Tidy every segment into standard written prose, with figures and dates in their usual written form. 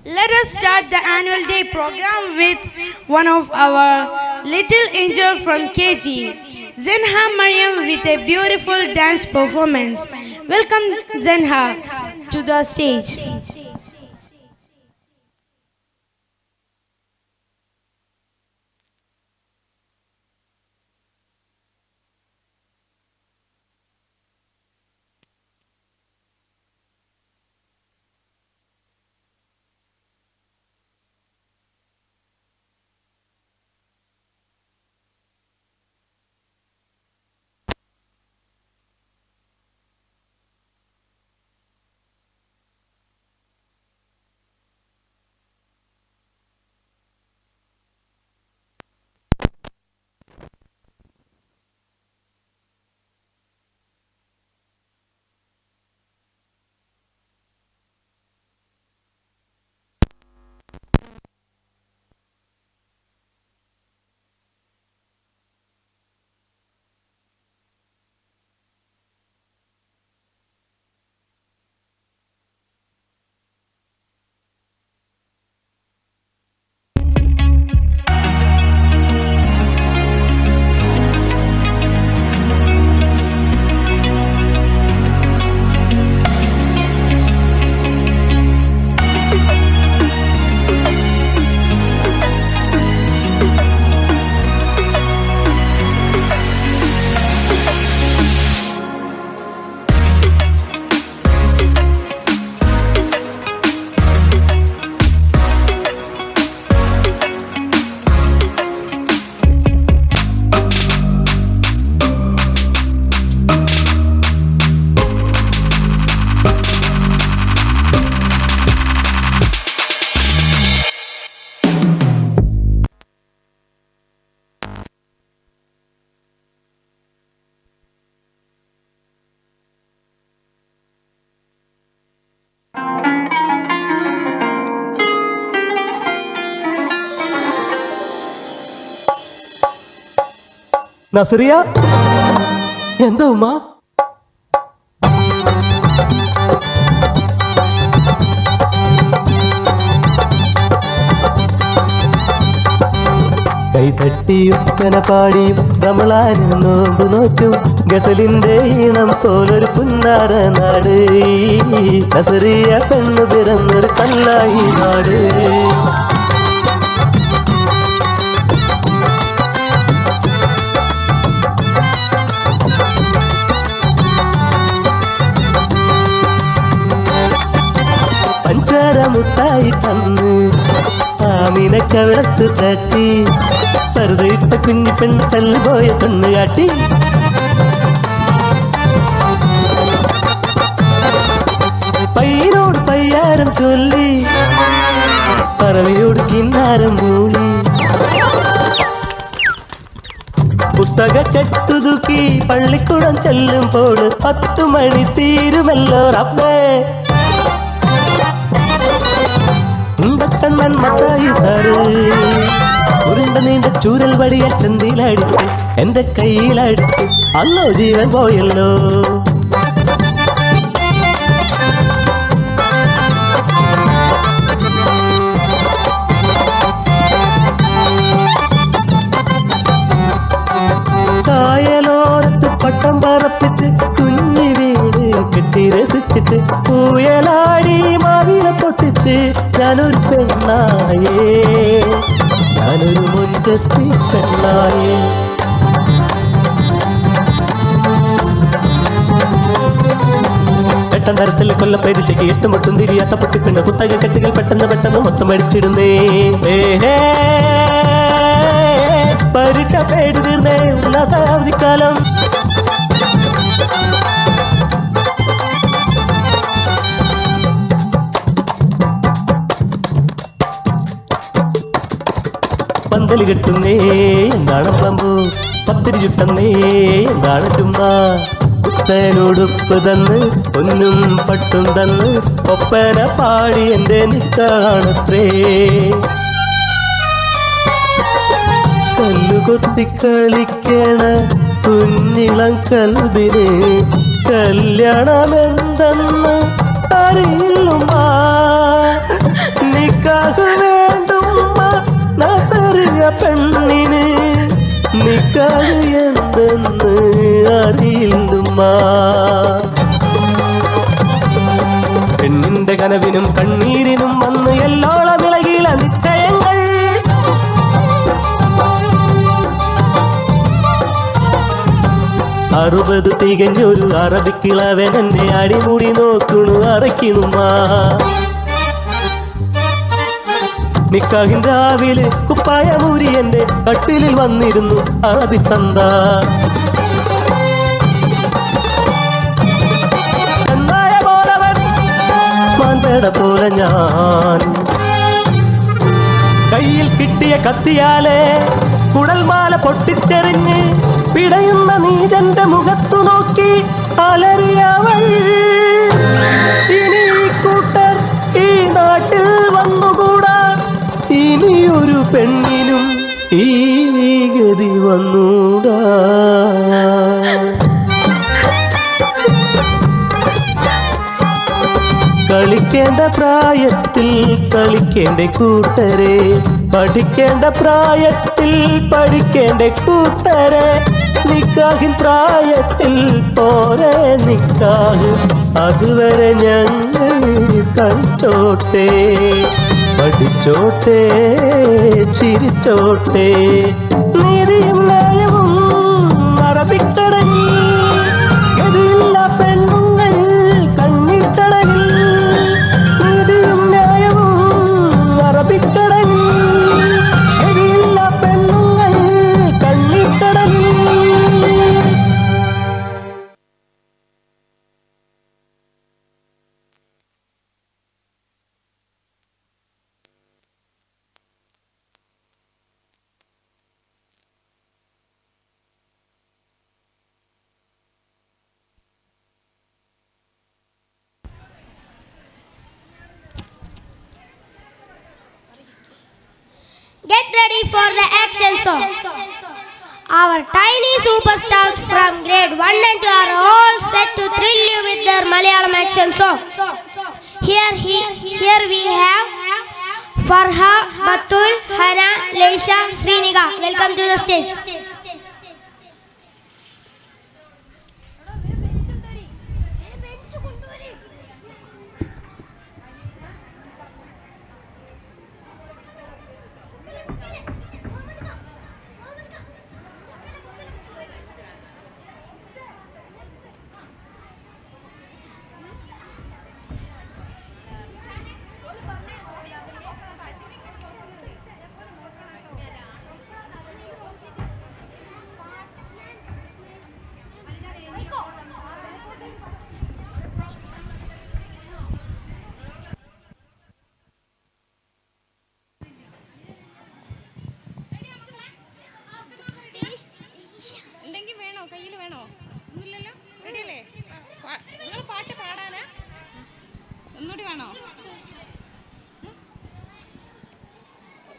Let us start the annual day program with one of our little angel from KG, Zenha Mariam, with a beautiful dance performance. Welcome Zenha to the stage. Nazriya എന്താ ഉമ്മ? കൈതട്ടിയൊക്കന പാടിയും റമളാന് നോമ്പ് നോറ്റും ഗസലിന്റെ ഈണം പോലൊരു പുന്നാര നാട്. നസറിയ പെണ്ണു പിറന്നൊരു കല്ലായി നാട്. മുട്ടായി തന്ന് ആമിനക്കവിളത്ത് തട്ടി പറുതയിട്ട കുഞ്ഞു പെണ്ണ് തല്ലുപോയ പെണ്ണ് കാട്ടി. പയ്യനോട് പയ്യാരം ചൊല്ലി പറവയോട് കിന്നാരം മൂളി. പുസ്തക കെട്ടുതുക്കി പള്ളിക്കൂടം ചെല്ലുമ്പോൾ 10 മണി തീരുമല്ലോ റബ്ബേ. കണ്ണൻ മത്തായി സാറ് ഉരുണ്ട നീണ്ട ചൂരൽ വടിയ ചന്തിയിലടിച്ച് എന്റെ കയ്യിലടിച്ച് അല്ലോ ജീവൻ പോയല്ലോ. കായലോരത്ത് പട്ടം പറപ്പിച്ച് കുഞ്ഞി വീട് കെട്ടി രസിച്ചിട്ട് പൂയലാടി മാവില പൊട്ടിച്ച് ഞാനൊരു പെണ്ണായേ, ഞാനൊരു മുറ്റത്തി പെണ്ണായേ. പെട്ടെന്ന് തരത്തിൽ കൊല്ല പരീക്ഷയ്ക്ക് 8 മുട്ടും തിരിയാത്ത പൊട്ടിപ്പിണ്ണ കുത്തക കെട്ടുകൾ പെട്ടെന്ന് മൊത്തം അടിച്ചിടുന്നേ. പരീക്ഷ പേടി തീർന്നേ ഉല്ലാസാവധിക്കാലം. പന്തല് കെട്ടുന്നേ എന്താണ് പമ്പു, പത്തിരി ചുട്ടുന്നേ എന്താണ് ചുമ്മ. പുത്തനുടുപ്പ് തന്ന് പൊന്നും പട്ടും തന്ന് ഒപ്പന പാടി എന്റെ നിക്കാണത്രേ. കല്ലുകൊത്തി കളിക്കണ കുഞ്ഞിളം കൽബിന് കല്യാണമെന്തെന്ന് അറിയില്ലുമാ. നിക്കാഹ് വേണ്ടുമ്മ നസറിയ പെണ്ണിന് നിക്കാഹ് എന്തെന്ന് അറിയില്ലുമ്മ. പെണ്ണിന്റെ കനവിനും കണ്ണീരിനും വന്ന് എല്ലോളം വിളകില നിശ്ചയങ്ങൾ. 60 തികഞ്ഞൊരു അറബിക്കിളവൻ എന്നെ അടിമുടി നോക്കണു അറയ്ക്കണുമ്മ. നിക്കാഹിൻ രാവിലെ കുപ്പായമൂരി എന്റെ കട്ടിലിൽ വന്നിരുന്നു അറബി തന്ത. ചെന്നായ പോലവൻ മാൻപേട പോലെ ഞാൻ കയ്യിൽ കിട്ടിയ കത്തിയാലെ കുടൽമാല പൊട്ടിച്ചെറിഞ്ഞ് പിടയുന്ന നീജന്റെ മുഖത്തു നോക്കി അലറിയവൾ. ഇനി കൂട്ടർ ഈ നാട്ടിൽ വന്നുകൂടാ, ഇനിയൊരു പെണ്ണിനും ഈ ഗതി വന്നൂടാ. കളിക്കേണ്ട പ്രായത്തിൽ കളിക്കേണ്ട കൂട്ടരെ, പഠിക്കേണ്ട പ്രായത്തിൽ പഠിക്കേണ്ട കൂട്ടരെ, നിക്കാഹിൻ പ്രായത്തിൽ പോരെ നിക്കാഹ്, അതുവരെ ഞങ്ങൾ കളിച്ചോട്ടെ, പഠിച്ചോട്ടെ, ചിരിച്ചോട്ടെ. നീതിയും ന്യായവും അറബിക്കടലിൽ, ഗതിയില്ല പെണ്ണുങ്ങൾ കണ്ണിക്കടലിൽ. നീതിയും ന്യായവും അറബിക്കടലിൽ, ഗതിയില്ല പെണ്ണുങ്ങൾ കണ്ണിക്കടലിൽ. Get ready for the action song. Our tiny superstars from grade 1 and 2 are all set to thrill you with their Malayalam action song. Here we have Farha, Batul, Hana, Leisha, Sriniga. Welcome to the stage. കയ്യിൽ വേണോ? ഒന്നുമില്ലല്ലോ. റെഡിയല്ലേ? നിങ്ങൾ പാട്ട് പാടാനാ? ഒന്നുകൂടി വേണോ?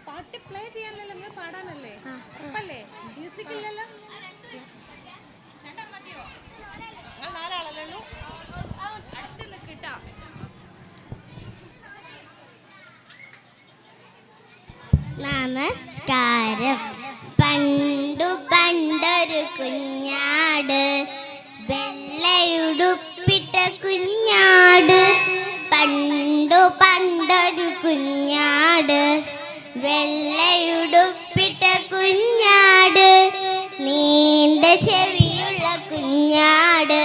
പാട്ട് play ചെയ്യാനല്ലോ, നിങ്ങൾ പാടാനല്ലേ? ഉറപ്പല്ലേ? മ്യൂസിക് ഇല്ലല്ലോ. രണ്ടാം മതിയോ? നിങ്ങൾ 4 ആളല്ലേ ഉള്ളൂ. അടുത്ത് നിൽക്കിട്ടാ. നമസ്കാരം. പണ്ടു പണ്ടൊരു കുഞ്ഞാട്, വെള്ളയുടുപ്പിട്ട കുഞ്ഞാട്. പണ്ടു പണ്ടൊരു കുഞ്ഞാട്, വെള്ളയുടുപ്പിട്ട കുഞ്ഞാട്. നീണ്ട ചെവിയുള്ള കുഞ്ഞാട്,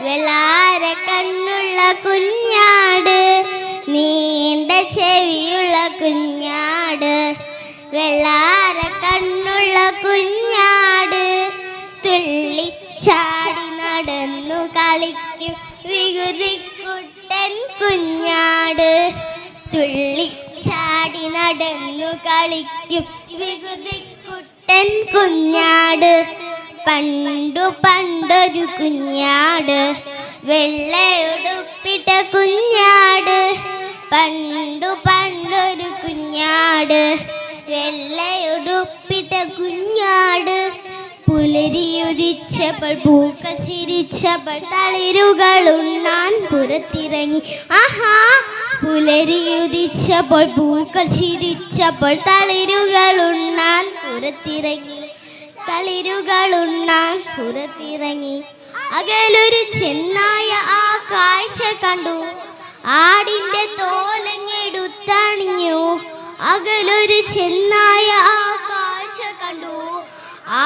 വെള്ളാര കണ്ണുള്ള കുഞ്ഞാട്. നീണ്ട ചെവിയുള്ള കുഞ്ഞാട്, വെള്ളാര കണ്ണുള്ള കുഞ്ഞാട്. തുള്ളിച്ചാടി നടന്നു കളിക്കും വികൃതിക്കുട്ടൻ കുഞ്ഞാട്. തുള്ളിച്ചാടി നടന്നു കളിക്കും വികൃതിക്കുട്ടൻ കുഞ്ഞാട്. പണ്ടു പണ്ടൊരു കുഞ്ഞാട്, വെള്ളയുടുപ്പിട്ട കുഞ്ഞാട്. പണ്ടു പണ്ടൊരു കുഞ്ഞാട്, വെള്ളയുടുപ്പിട്ട കുഞ്ഞാട്. പുലരിയുദിച്ചപ്പോൾ പൂക്കൾ ചിരിച്ചപ്പോൾ തളിരുകൾ ഉണ്ണാൻ പുറത്തിറങ്ങി. ആഹാ, പുലരിയുദിച്ചപ്പോൾ പൂക്കൾ ചിരിച്ചപ്പോൾ തളിരുകളുണ്ണാൻ പുറത്തിറങ്ങി അകലൊരു ചെന്നായ ആ കാഴ്ച കണ്ടു. ആടിന്റെ തോലങ്ങെടുത്തണിഞ്ഞു. അകലൊരു ചെന്നായ ആ കാഴ്ച കണ്ടു.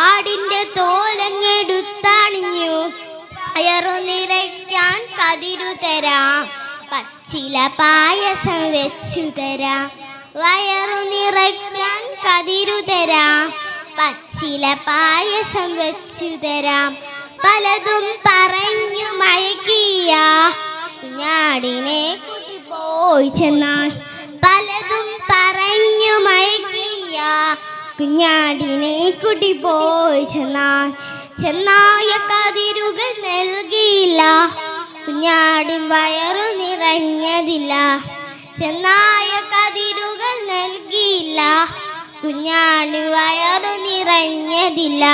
ആടിന്റെ തോലങ്ങെടുത്തണിഞ്ഞു. വയറു നിറയ്ക്കാൻ കതിരു തരാം, പച്ചില പായസം വെച്ചു തരാം. വയറു നിറയ്ക്കാൻ കതിരു തരാം, പച്ചില പായസം വെച്ചു തരാം. പലതും പറഞ്ഞു മയക്കിയ കുഞ്ഞാടിനെ കൂട്ടി പോയി ചെന്നാൽ. പലതും പറഞ്ഞു മയക്കിയ കുഞ്ഞാടിനെ കൂട്ടി പോയി ചെന്നാൽ. ചെന്നായ കതിരുകൾ നൽകിയില്ല, കുഞ്ഞാടിൻ വയറു നിറഞ്ഞതില്ല. ചെന്നായ കതിരുകൾ നൽകിയില്ല, കുഞ്ഞാടിൻ വയറു നിറഞ്ഞതില്ല.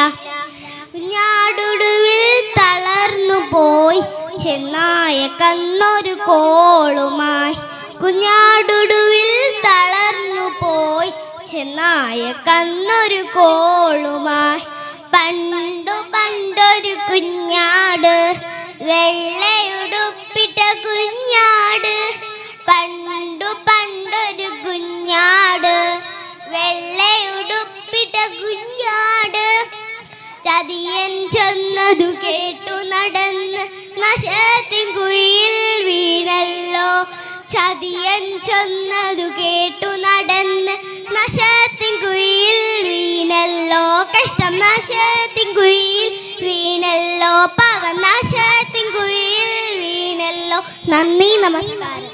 കുഞ്ഞാടൊടുവിൽ തളർന്നു പോയി ചെന്നായ കന്നൊരു കോളുമായി. കുഞ്ഞാടൊടുവിൽ തളർന്നു പോയി ചെന്നായ കന്നൊരു കോളുമായി. പണ്ടൊരു കുഞ്ഞാട്, വെള്ളയുടുപ്പിട്ട കുഞ്ഞാട്. പണ്ടൊരു കുഞ്ഞാട്, വെള്ളയുടുപ്പിട്ട കുഞ്ഞാട്. ചതിയൻ ചെന്നതു കേട്ടു നടന്ന് നശത്തിൻ കുയിൽ വീണല്ലോ. ചതിയൻ ചെന്നതു കേട്ടു നടന്ന് നശത്തിൻ കുയിൽ വീണല്ലോ. കഷ്ടം നശത്തിൻ കുയിൽ വീണല്ലോ, പവൻ നശത്തിൻ കുയിൽ വീണല്ലോ. നന്ദി, നമസ്കാരം.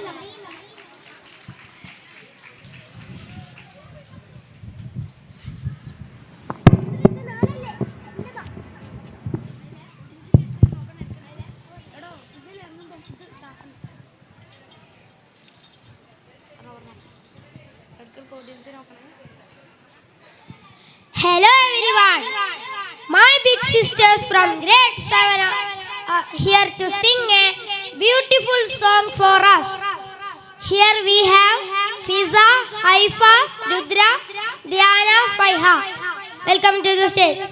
Hello everyone, my big sisters from grade 7 are here to sing a beautiful song for us. Here we have Fiza, Haifa, Rudra, Diana, Faiha. Welcome to the stage.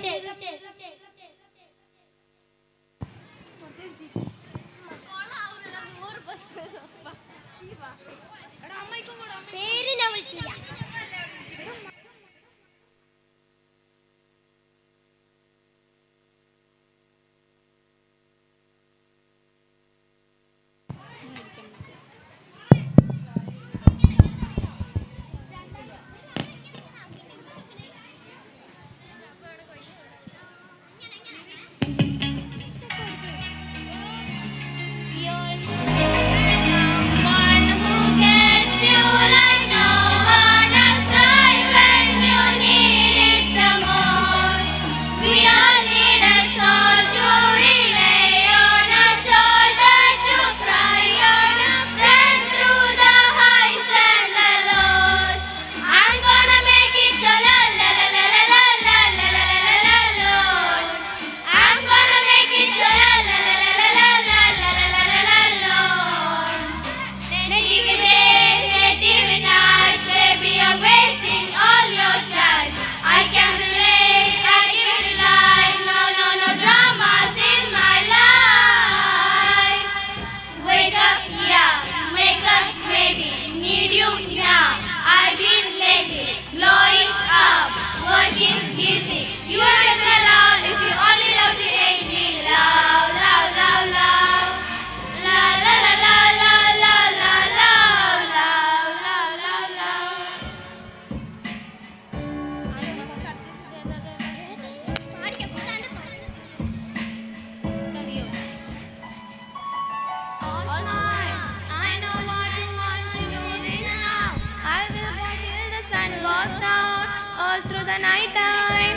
The night time.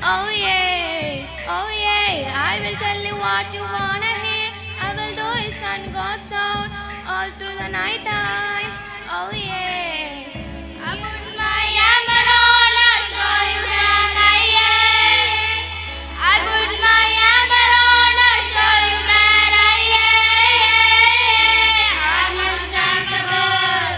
Oh yeah, I will tell you what you wanna hear. I will do it, sun goes down all through the night time. Oh yeah, I put my hammer on, I'll show you that I am. I put my hammer on, I'll show you that I am. I'm unstoppable.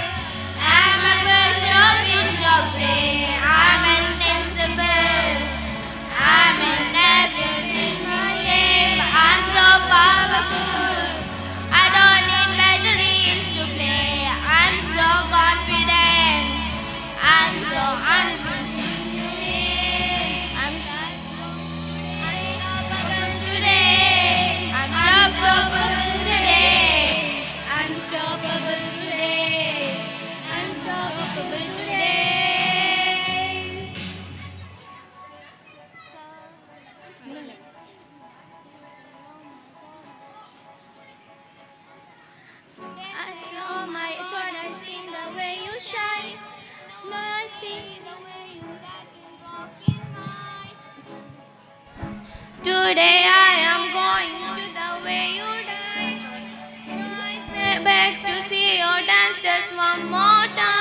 sisters one more time.